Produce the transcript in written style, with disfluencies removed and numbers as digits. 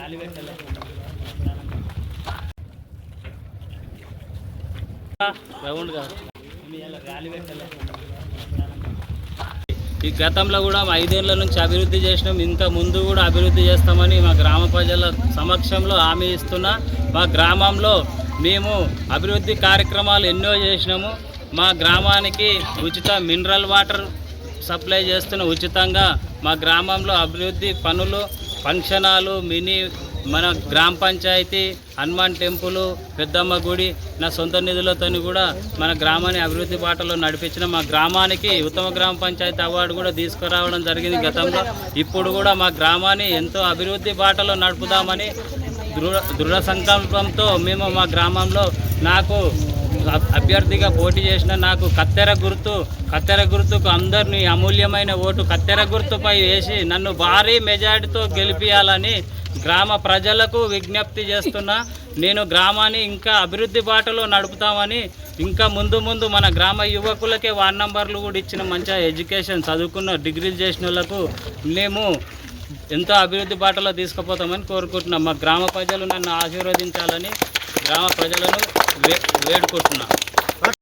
ఈ గతంలో కూడా 5 ఏళ్ల నుంచి అభివృద్ధి చేసినాం, ఇంకా ముందు కూడా అభివృద్ధి చేస్తామని మా గ్రామ ప్రజల సమక్షంలో హామీ ఇస్తున్నా. మా గ్రామంలో మేము అభివృద్ధి కార్యక్రమాలు ఎన్నో చేసినాము. మా గ్రామానికి ఉచిత మినరల్ వాటర్ సప్లై చేస్తున్న ఉచితంగా మా గ్రామంలో అభివృద్ధి పనులు, ఫంక్షన్ హాలు, మినీ మన గ్రామ పంచాయతీ, హనుమాన్ టెంపుల్, పెద్దమ్మ గుడి నా సొంత నిధులతో కూడా మన గ్రామాన్ని అభివృద్ధి బాటలో నడిపించిన మా గ్రామానికి ఉత్తమ గ్రామ పంచాయతీ అవార్డు కూడా తీసుకురావడం జరిగింది గతంలో. ఇప్పుడు కూడా మా గ్రామాన్ని ఎంతో అభివృద్ధి బాటలో నడుపుదామని దృఢ సంకల్పంతో మేము మా గ్రామంలో నాకు అభ్యర్థిగా పోటీ చేసిన నాకు కత్తెర గుర్తుకు అందరినీ అమూల్యమైన ఓటు కత్తెర గుర్తుపై వేసి నన్ను భారీ మెజార్టీతో గెలిపించాలని గ్రామ ప్రజలకు విజ్ఞప్తి చేస్తున్నా. నేను గ్రామాన్ని ఇంకా అభివృద్ధి బాటలో నడుపుతామని, ఇంకా ముందు మన గ్రామ యువకులకే వార్డ్ నంబర్లు కూడా ఇచ్చిన మంచిగా ఎడ్యుకేషన్ చదువుకున్న డిగ్రీలు చేసిన వాళ్ళకు మేము ఎంతో అభివృద్ధి బాటలో తీసుకుపోతామని కోరుకుంటున్నాం. మా గ్రామ ప్రజలు నన్ను ఆశీర్వదించాలని గ్రామ ప్రజలను వేడుకుంటున్నాను.